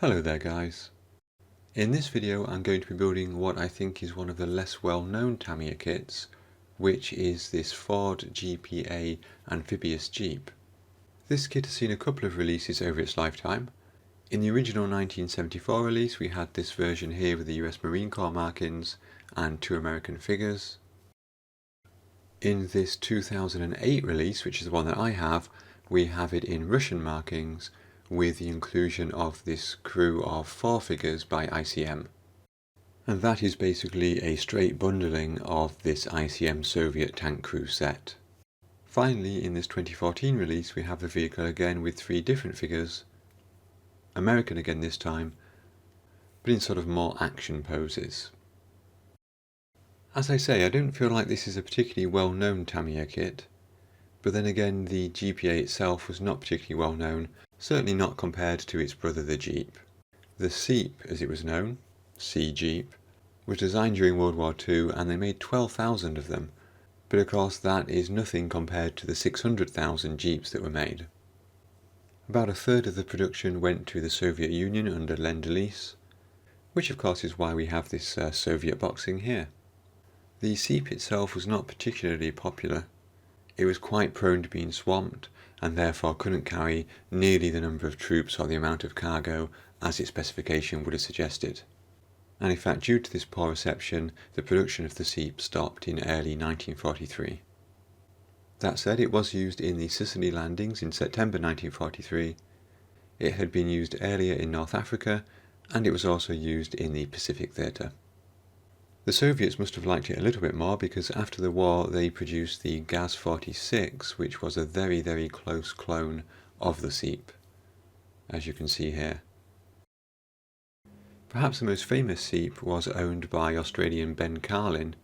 Hello there guys. In this video I'm going to be building what I think is one of the less well known Tamiya kits, which is this Ford GPA Amphibious Jeep. This kit has seen a couple of releases over its lifetime. In the original 1974 release we had this version here with the US Marine Corps markings and two American figures. In this 2008 release, which is the one that I have, we have it in Russian markings with the inclusion of this crew of 4 figures by ICM. And that is basically a straight bundling of this ICM Soviet tank crew set. Finally, in this 2014 release we have the vehicle again with 3 different figures, American again this time, but in sort of more action poses. As I say, I don't feel like this is a particularly well-known Tamiya kit, but then again the GPA itself was not particularly well known, certainly not compared to its brother the Jeep. The Seep, as it was known, Sea Jeep, was designed during World War II and they made 12,000 of them, but of course that is nothing compared to the 600,000 Jeeps that were made. About a third of the production went to the Soviet Union under Lend-Lease, which of course is why we have this Soviet boxing here. The Seep itself was not particularly popular. It was quite prone to being swamped and therefore couldn't carry nearly the number of troops or the amount of cargo as its specification would have suggested. And in fact, due to this poor reception, the production of the Seep stopped in early 1943. That said, it was used in the Sicily landings in September 1943, it had been used earlier in North Africa, and it was also used in the Pacific Theatre. The Soviets must have liked it a little bit more because after the war they produced the Gaz-46, which was a very, very close clone of the Seep, as you can see here. Perhaps the most famous Seep was owned by Australian Ben Carlin,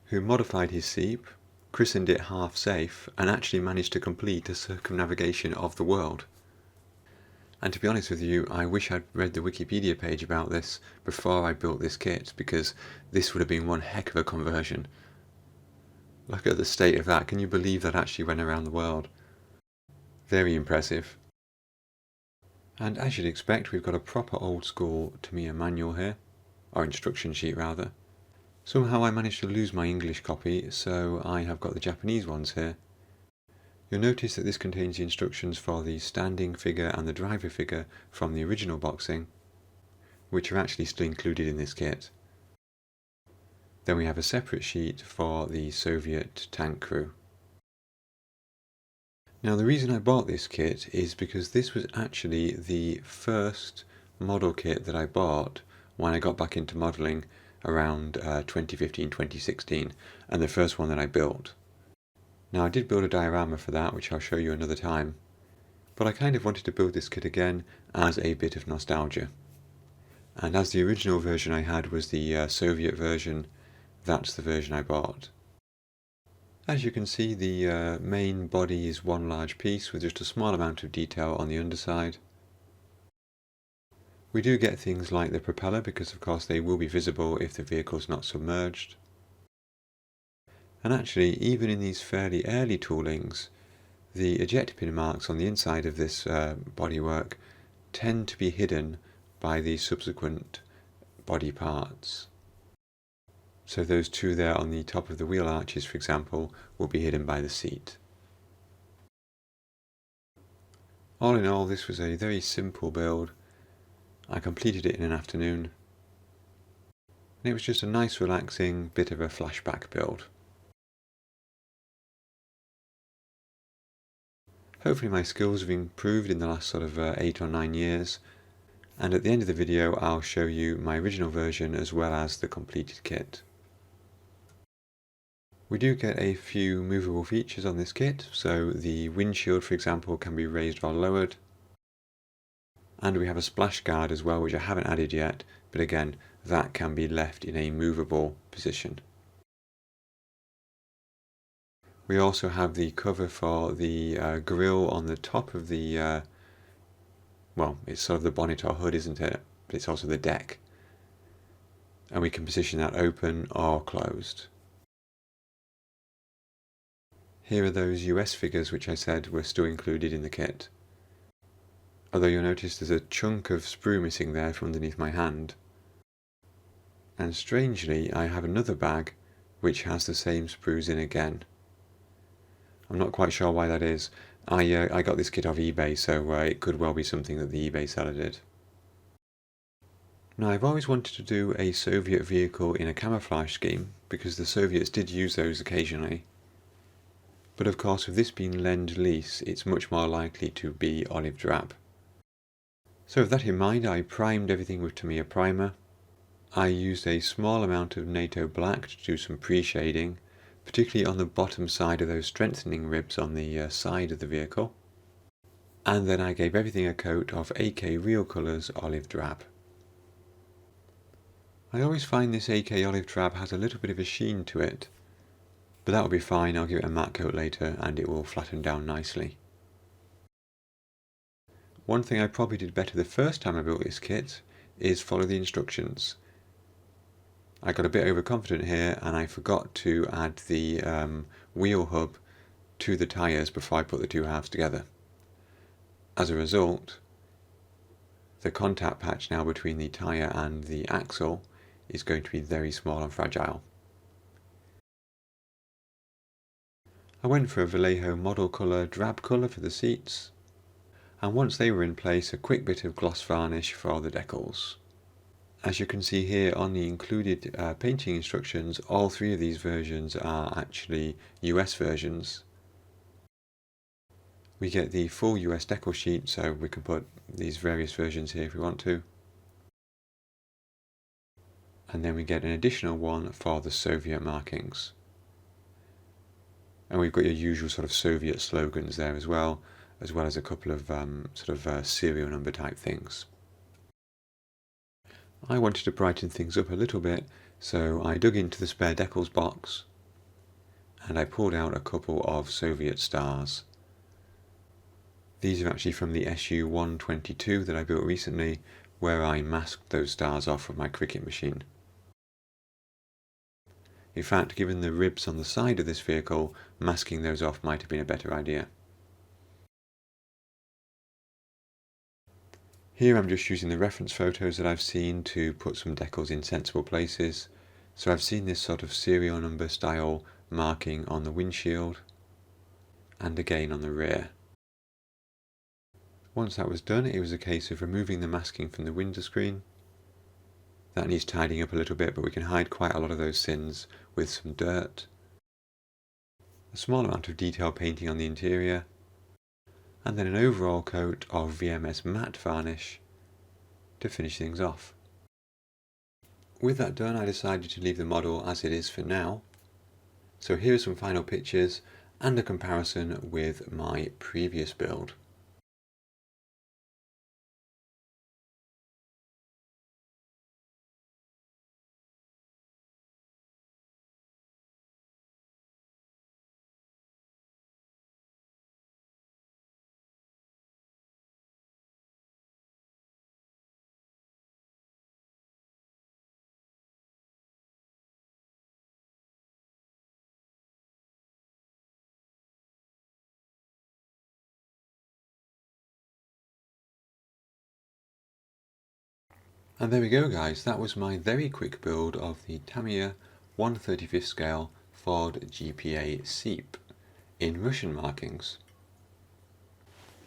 who modified his Seep, christened it Half Safe, and actually managed to complete a circumnavigation of the world. And to be honest with you, I wish I'd read the Wikipedia page about this before I built this kit, because this would have been one heck of a conversion. Look at the state of that. Can you believe that actually went around the world? Very impressive. And as you'd expect, we've got a proper old school Tamiya manual here, or instruction sheet rather. Somehow I managed to lose my English copy, so I have got the Japanese ones here. You'll notice that this contains the instructions for the standing figure and the driver figure from the original boxing, which are actually still included in this kit. Then we have a separate sheet for the Soviet tank crew. Now the reason I bought this kit is because this was actually the first model kit that I bought when I got back into modelling around 2015-2016, and the first one that I built. Now I did build a diorama for that, which I'll show you another time, but I kind of wanted to build this kit again as a bit of nostalgia. And as the original version I had was the Soviet version, that's the version I bought. As you can see, the main body is one large piece with just a small amount of detail on the underside. We do get things like the propeller because of course they will be visible if the vehicle is not submerged. And actually, even in these fairly early toolings, the ejector pin marks on the inside of this bodywork tend to be hidden by the subsequent body parts. So those two there on the top of the wheel arches, for example, will be hidden by the seat. All in all, this was a very simple build. I completed it in an afternoon, and it was just a nice relaxing bit of a flashback build. Hopefully my skills have improved in the last sort of 8 or 9 years, and at the end of the video I'll show you my original version as well as the completed kit. We do get a few movable features on this kit, so the windshield for example can be raised or lowered, and we have a splash guard as well, which I haven't added yet, but again that can be left in a movable position. We also have the cover for the grille on the top of the, well, it's sort of the bonnet or hood, isn't it? But it's also the deck. And we can position that open or closed. Here are those US figures which I said were still included in the kit. although you'll notice there's a chunk of sprue missing there from underneath my hand. And strangely, I have another bag which has the same sprues in again. I'm not quite sure why that is. I got this kit off eBay, so it could well be something that the eBay seller did. Now, I've always wanted to do a Soviet vehicle in a camouflage scheme, because the Soviets did use those occasionally. But of course, with this being Lend-Lease, it's much more likely to be olive drab. So with that in mind, I primed everything with Tamiya primer. I used a small amount of NATO black to do some pre-shading, particularly on the bottom side of those strengthening ribs on the side of the vehicle. And then I gave everything a coat of AK Real Colours Olive Drab. I always find this AK Olive Drab has a little bit of a sheen to it, but that will be fine. I'll give it a matte coat later and it will flatten down nicely. One thing I probably did better the first time I built this kit is follow the instructions. I got a bit overconfident here and I forgot to add the wheel hub to the tyres before I put the two halves together. As a result, the contact patch now between the tyre and the axle is going to be very small and fragile. I went for a Vallejo model colour drab colour for the seats, and once they were in place, a quick bit of gloss varnish for the decals. As you can see here on the included painting instructions, all three of these versions are actually US versions. We get the full US decal sheet, so we can put these various versions here if we want to. And then we get an additional one for the Soviet markings. And we've got your usual sort of Soviet slogans there as well as a couple of serial number type things. I wanted to brighten things up a little bit, so I dug into the spare decals box and I pulled out a couple of Soviet stars. These are actually from the SU-122 that I built recently, where I masked those stars off with my Cricut machine. In fact, given the ribs on the side of this vehicle, masking those off might have been a better idea. Here I'm just using the reference photos that I've seen to put some decals in sensible places. So I've seen this sort of serial number style marking on the windshield and again on the rear. Once that was done, it was a case of removing the masking from the window screen. That needs tidying up a little bit, but we can hide quite a lot of those sins with some dirt, a small amount of detail painting on the interior, and then an overall coat of VMS matte varnish to finish things off. With that done, I decided to leave the model as it is for now. So here are some final pictures and a comparison with my previous build. And there we go guys, that was my very quick build of the Tamiya 1/35th scale Ford GPA Seep in Russian markings.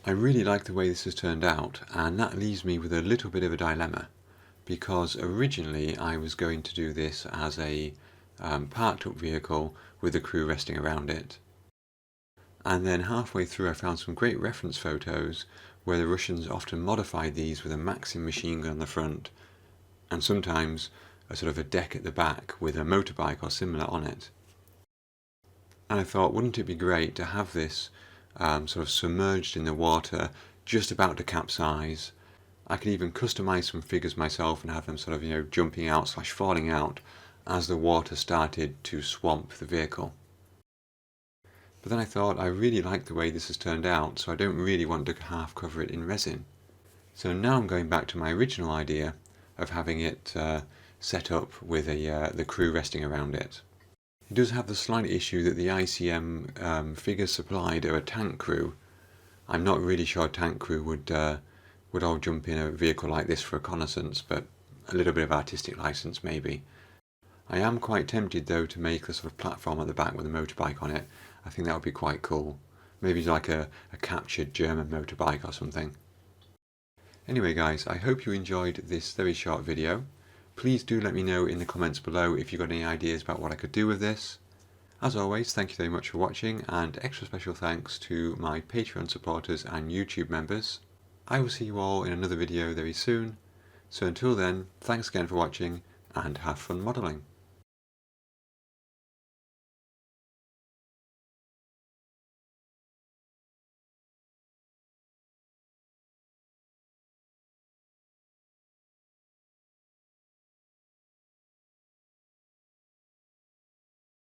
I really like the way this has turned out, and that leaves me with a little bit of a dilemma, because originally I was going to do this as a parked up vehicle with the crew resting around it. And then halfway through I found some great reference photos where the Russians often modified these with a Maxim machine gun on the front and sometimes a sort of a deck at the back with a motorbike or similar on it. And I thought, wouldn't it be great to have this sort of submerged in the water, just about to capsize. I could even customize some figures myself and have them sort of, jumping out / falling out as the water started to swamp the vehicle. But then I thought, I really like the way this has turned out, so I don't really want to half cover it in resin. So now I'm going back to my original idea of having it set up with the crew resting around it. It does have the slight issue that the ICM figures supplied are a tank crew. I'm not really sure tank crew would would all jump in a vehicle like this for reconnaissance, but a little bit of artistic license maybe. I am quite tempted though to make a sort of platform at the back with a motorbike on it. I think that would be quite cool. Maybe like a captured German motorbike or something. Anyway guys, I hope you enjoyed this very short video. Please do let me know in the comments below if you've got any ideas about what I could do with this. As always, thank you very much for watching, and extra special thanks to my Patreon supporters and YouTube members. I will see you all in another video very soon. So until then, thanks again for watching and have fun modelling.